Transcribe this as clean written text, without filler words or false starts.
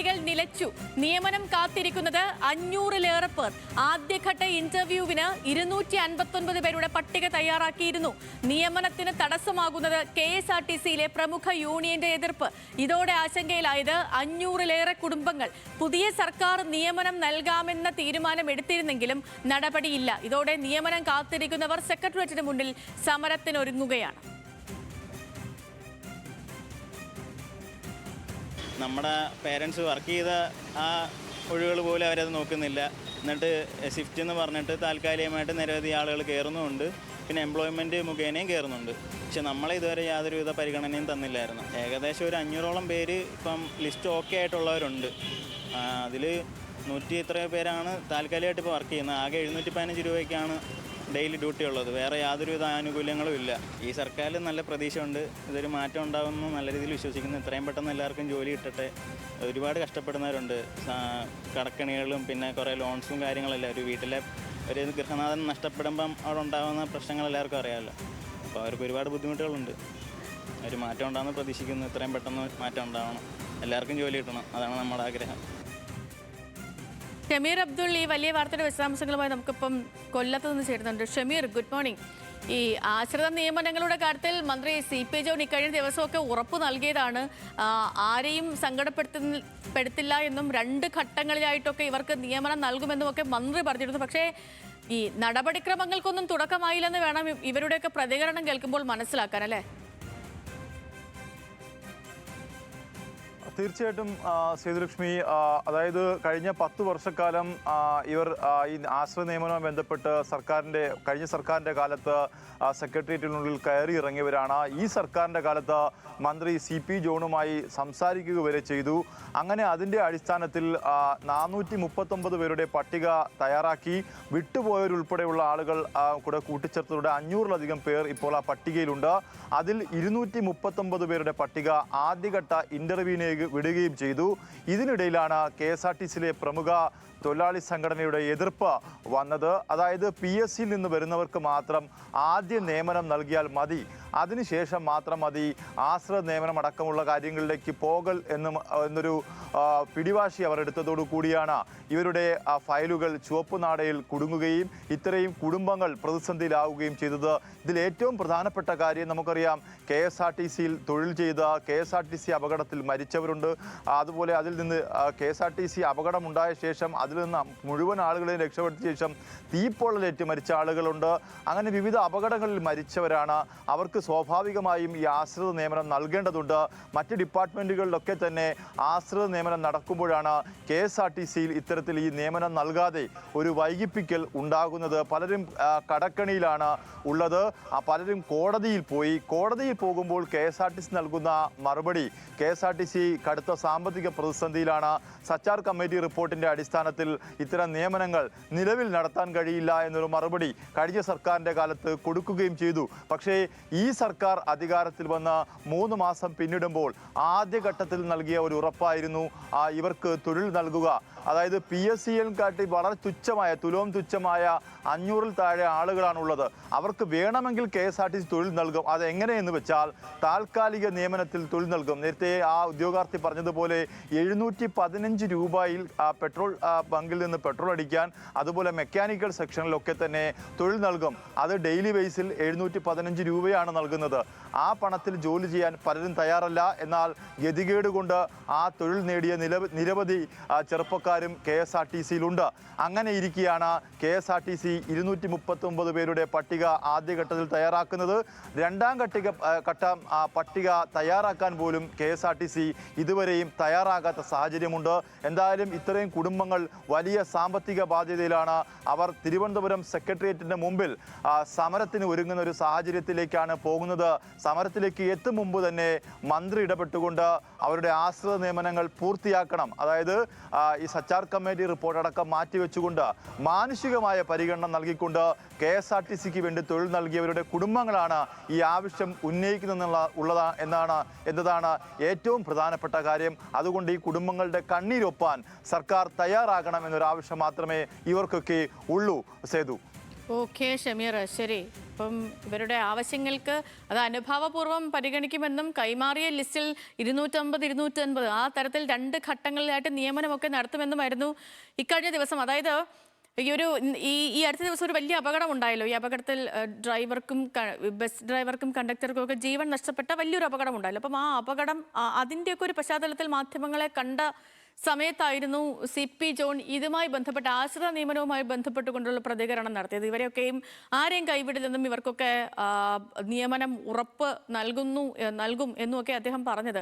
നടപടികൾ നിലച്ചു. നിയമനം കാത്തിരിക്കുന്നത് 500-ലേറെ പേർ. ആദ്യഘട്ട ഇന്റർവ്യൂവിന് 259 പേരുടെ പട്ടിക തയ്യാറാക്കിയിരുന്നു. നിയമനത്തിന് തടസ്സമാകുന്നത് KSRTCയിലെ പ്രമുഖ യൂണിയന്റെ എതിർപ്പ്. ഇതോടെ ആശങ്കയിലായത് 500-ലേറെ കുടുംബങ്ങൾ. പുതിയ സർക്കാർ നിയമനം നൽകാമെന്ന തീരുമാനം എടുത്തിരുന്നെങ്കിലും നടപടിയില്ല. ഇതോടെ നിയമനം കാത്തിരിക്കുന്നവർ സെക്രട്ടേറിയറ്റിന് മുന്നിൽ സമരത്തിനൊരുങ്ങുകയാണ്. നമ്മുടെ പേരൻസ് വർക്ക് ചെയ്ത ആ ഒഴിവുകൾ പോലും അവരത് നോക്കുന്നില്ല. എന്നിട്ട് ഷിഫ്റ്റ് എന്ന് പറഞ്ഞിട്ട് താൽക്കാലികമായിട്ട് നിരവധി ആളുകൾ കയറുന്നുമുണ്ട്. പിന്നെ എംപ്ലോയ്മെൻറ്റ് മുഖേനയും കയറുന്നുണ്ട്. പക്ഷെ നമ്മളെ ഇതുവരെ യാതൊരുവിധ പരിഗണനയും തന്നില്ലായിരുന്നു. ഏകദേശം ഒരു 500ഓളം പേര് ഇപ്പം ലിസ്റ്റ് ഓക്കെ ആയിട്ടുള്ളവരുണ്ട്. അതിൽ 100 ഇത്രയോ പേരാണ് താൽക്കാലികമായിട്ട് ഇപ്പോൾ വർക്ക് ചെയ്യുന്നത്. ആകെ 715 രൂപയ്ക്കാണ് ഡെയിലി ഡ്യൂട്ടി ഉള്ളത്. വേറെ യാതൊരുവിധ ആനുകൂല്യങ്ങളും ഇല്ല. ഈ സർക്കാരിൽ നല്ല പ്രതീക്ഷയുണ്ട്. ഇതൊരു മാറ്റം ഉണ്ടാകുമെന്ന് നല്ല രീതിയിൽ വിശ്വസിക്കുന്നു. ഇത്രയും പെട്ടെന്ന് എല്ലാവർക്കും ജോലി കിട്ടട്ടെ. ഒരുപാട് കഷ്ടപ്പെടുന്നവരുണ്ട്. കടക്കണികളും പിന്നെ കുറേ ലോൺസും കാര്യങ്ങളല്ല. ഒരു വീട്ടിലെ ഒരു ഗൃഹനാഥൻ നഷ്ടപ്പെടുമ്പം അവിടെ ഉണ്ടാകുന്ന പ്രശ്നങ്ങൾ എല്ലാവർക്കും അറിയാമല്ലോ. അപ്പോൾ അവർക്ക് ഒരുപാട് ബുദ്ധിമുട്ടുകളുണ്ട്. ഒരു മാറ്റം ഉണ്ടാകുമെന്ന് പ്രതീക്ഷിക്കുന്നു. ഇത്രയും പെട്ടെന്ന് മാറ്റം ഉണ്ടാവണം. എല്ലാവർക്കും ജോലി കിട്ടണം. അതാണ് നമ്മുടെ ആഗ്രഹം. ഷമീർ അബ്ദുൾ, ഈ വലിയ വാർത്തയുടെ വിശദാംശങ്ങളുമായി നമുക്കിപ്പം കൊല്ലത്ത് നിന്ന് ചേരുന്നുണ്ട്. Shameer, good morning. ഈ ആശ്രിത നിയമനങ്ങളുടെ കാര്യത്തിൽ മന്ത്രി CP ജോൺ ഇക്കഴിഞ്ഞ ദിവസമൊക്കെ ഉറപ്പ് നൽകിയതാണ്. ആരെയും സങ്കടപ്പെടുത്തില്ല എന്നും 2 ഘട്ടങ്ങളിലായിട്ടൊക്കെ ഇവർക്ക് നിയമനം നൽകുമെന്നുമൊക്കെ മന്ത്രി പറഞ്ഞിരുന്നു. പക്ഷേ ഈ നടപടിക്രമങ്ങൾക്കൊന്നും തുടക്കമായില്ലെന്ന് വേണം ഇവരുടെയൊക്കെ പ്രതികരണം കേൾക്കുമ്പോൾ മനസ്സിലാക്കാൻ, അല്ലേ? തീർച്ചയായിട്ടും സേതുലക്ഷ്മി, അതായത് കഴിഞ്ഞ 10 വർഷക്കാലം ഇവർ ഈ ആശ്രയ നിയമനവുമായി ബന്ധപ്പെട്ട് കഴിഞ്ഞ സർക്കാരിൻ്റെ കാലത്ത് സെക്രട്ടേറിയറ്റിനുള്ളിൽ കയറി ഇറങ്ങിയവരാണ്. ഈ സർക്കാരിൻ്റെ കാലത്ത് മന്ത്രി CP ജോണുമായി സംസാരിക്കുക വരെ ചെയ്തു. അങ്ങനെ അതിൻ്റെ അടിസ്ഥാനത്തിൽ 439 പേരുടെ പട്ടിക തയ്യാറാക്കി. വിട്ടുപോയവരുൾപ്പെടെയുള്ള ആളുകൾ കൂടെ കൂട്ടിച്ചേർത്തതോടെ 500-ലധികം പേർ ഇപ്പോൾ ആ പട്ടികയിലുണ്ട്. അതിൽ 239 പേരുടെ പട്ടിക ആദ്യഘട്ട ഇന്റർവ്യൂവിനെ വിടുകയും ചെയ്തു. ഇതിനിടയിലാണ് KSRTCയിലെ പ്രമുഖ തൊഴിലാളി സംഘടനയുടെ എതിർപ്പ് വന്നത്. അതായത് PSCയിൽ നിന്ന് വരുന്നവർക്ക് മാത്രം ആദ്യ നിയമനം നൽകിയാൽ മതി, അതിനുശേഷം മാത്രം മതി ആശ്രിത നിയമനം അടക്കമുള്ള കാര്യങ്ങളിലേക്ക് പോകൽ എന്നൊരു പിടിവാശി അവർ എടുത്തതോടു കൂടിയാണ് ഇവരുടെ ഫയലുകൾ ചുവപ്പ് നാടയിൽ കുടുങ്ങുകയും ഇത്രയും കുടുംബങ്ങൾ പ്രതിസന്ധിയിലാവുകയും ചെയ്തത്. ഇതിൽ ഏറ്റവും പ്രധാനപ്പെട്ട കാര്യം നമുക്കറിയാം, KSRTCയിൽ തൊഴിൽ ചെയ്ത KSRTC അപകടത്തിൽ മരിച്ചവരുണ്ട്. അതുപോലെ അതിൽ നിന്ന് KSRTC അപകടമുണ്ടായ ശേഷം അതിൽ നിന്ന് മുഴുവൻ ആളുകളെയും രക്ഷപ്പെടുത്തിയ ശേഷം തീപ്പൊള്ളലേറ്റ് മരിച്ച ആളുകളുണ്ട്. അങ്ങനെ വിവിധ അപകടങ്ങളിൽ മരിച്ചവരാണ്. അവർക്ക് സ്വാഭാവികമായും ഈ ആശ്രിത നിയമനം നൽകേണ്ടതുണ്ട്. മറ്റ് ഡിപ്പാർട്ട്മെൻറ്റുകളിലൊക്കെ തന്നെ ആശ്രിത നിയമനം നടക്കുമ്പോഴാണ് KSRTCയിൽ ഇത്തരത്തിൽ ഈ നിയമനം നൽകാതെ ഒരു വൈകിപ്പിക്കൽ ഉണ്ടാകുന്നത്. പലരും കടക്കണിയിലാണ് ഉള്ളത്. പലരും കോടതിയിൽ പോകുമ്പോൾ KSRTC നൽകുന്ന മറുപടി, KSRTC കടുത്ത സാമ്പത്തിക പ്രതിസന്ധിയിലാണ്. സച്ചാർ കമ്മിറ്റി റിപ്പോർട്ടിൻ്റെ അടിസ്ഥാനത്തിൽ ഇത്തരം നിയമനങ്ങൾ നിലവിൽ നടത്താൻ കഴിയില്ല എന്നൊരു മറുപടി കഴിഞ്ഞ സർക്കാരിൻ്റെ കാലത്ത് കൊടുക്കുകയും ചെയ്തു. പക്ഷേ ഈ സർക്കാർ അധികാരത്തിൽ വന്ന് 3 മാസം പിന്നിടുമ്പോൾ ആദ്യഘട്ടത്തിൽ നൽകിയ ഒരു ഉറപ്പായിരുന്നു ഇവർക്ക് തൊഴിൽ നൽകുക. അതായത് PSCയിൽ കാട്ടി വളരെ തുലോം തുച്ഛമായ 500-ൽ താഴെ ആളുകളാണുള്ളത്. അവർക്ക് വേണമെങ്കിൽ KSRTC തൊഴിൽ നൽകും. അതെങ്ങനെയെന്ന് വെച്ചാൽ താൽക്കാലിക നിയമനത്തിൽ തൊഴിൽ നൽകും. നേരത്തെ ആ ഉദ്യോഗാർത്ഥി പറഞ്ഞതുപോലെ 715 രൂപയിൽ പെട്രോൾ ബങ്കിൽ നിന്ന് പെട്രോൾ അടിക്കാൻ, അതുപോലെ മെക്കാനിക്കൽ സെക്ഷനിലൊക്കെ തന്നെ തൊഴിൽ നൽകും. അത് ഡെയിലി ബേസിൽ 715 രൂപയാണ് നൽകുന്നത്. ആ പണത്തിൽ ജോലി ചെയ്യാൻ പലരും തയ്യാറല്ല. എന്നാൽ ഗതികേട് കൊണ്ട് ആ തൊഴിൽ നേടിയ നിരവധി ചെറുപ്പക്കാരും KSRTCയിലുണ്ട്. അങ്ങനെ ഇരിക്കെയാണ് KSRTC 239 പേരുടെ പട്ടിക ആദ്യഘട്ടത്തിൽ തയ്യാറാക്കുന്നത്. രണ്ടാം ഘട്ട പട്ടിക തയ്യാറാക്കാൻ പോലും KSRTC ഇതുവരെയും തയ്യാറാകാത്ത സാഹചര്യമുണ്ട്. എന്തായാലും ഇത്രയും കുടുംബങ്ങൾ വലിയ സാമ്പത്തിക ബാധ്യതയിലാണ്. അവർ തിരുവനന്തപുരം സെക്രട്ടേറിയറ്റിൻ്റെ മുമ്പിൽ സമരത്തിന് ഒരുങ്ങുന്ന ഒരു സാഹചര്യത്തിലേക്കാണ് പോകുന്നത്. സമരത്തിലേക്ക് എത്തും മുമ്പ് തന്നെ മന്ത്രി ഇടപെട്ടുകൊണ്ട് അവരുടെ ആശ്രിത നിയമനങ്ങൾ പൂർത്തിയാക്കണം. അതായത് ഈ സച്ചാർ കമ്മിറ്റി റിപ്പോർട്ട് അടക്കം മാറ്റിവെച്ചുകൊണ്ട് മാനുഷികമായ പരിഗണന നൽകിക്കൊണ്ട് KSRTCക്ക് വേണ്ടി തൊഴിൽ നൽകിയവരുടെ കുടുംബങ്ങളാണ് ഈ ആവശ്യം എന്നതാണ് ഏറ്റവും പ്രധാനപ്പെട്ട കാര്യം. അതുകൊണ്ട് ഈ കുടുംബങ്ങളുടെ കണ്ണീരൊപ്പാൻ സർക്കാർ തയ്യാറാകണം എന്നൊരാവശ്യം മാത്രമേ ഇവർക്കൊക്കെ ഉള്ളൂ. സേതു. ഓക്കെ ഷമീർ, ശരി. അപ്പം ഇവരുടെ ആവശ്യങ്ങൾക്ക് അത് അനുഭാവപൂർവ്വം പരിഗണിക്കുമെന്നും കൈമാറിയ ലിസ്റ്റിൽ 250, 250 ആ തരത്തിൽ 2 ഘട്ടങ്ങളിലായിട്ട് നിയമനമൊക്കെ നടത്തുമെന്നുമായിരുന്നു ഇക്കഴിഞ്ഞ ദിവസം. അതായത് ഈ അടുത്ത ദിവസം ഒരു വലിയ അപകടം ഉണ്ടായല്ലോ. ഈ അപകടത്തിൽ ബസ് ഡ്രൈവർക്കും കണ്ടക്ടർക്കും ഒക്കെ ജീവൻ നഷ്ടപ്പെട്ട വലിയൊരു അപകടം ഉണ്ടായല്ലോ. അപ്പം ആ അപകടം അതിൻ്റെയൊക്കെ ഒരു പശ്ചാത്തലത്തിൽ മാധ്യമങ്ങളെ കണ്ട സമയത്തായിരുന്നു CP ജോൺ ഇതുമായി ബന്ധപ്പെട്ട ആശ്രിത നിയമനവുമായി ബന്ധപ്പെട്ടുകൊണ്ടുള്ള പ്രതികരണം നടത്തിയത്. ഇവരെയൊക്കെയും ആരെയും കൈവിടില്ലെന്നും ഇവർക്കൊക്കെ നിയമനം ഉറപ്പ് നൽകും എന്നുമൊക്കെ അദ്ദേഹം പറഞ്ഞത്.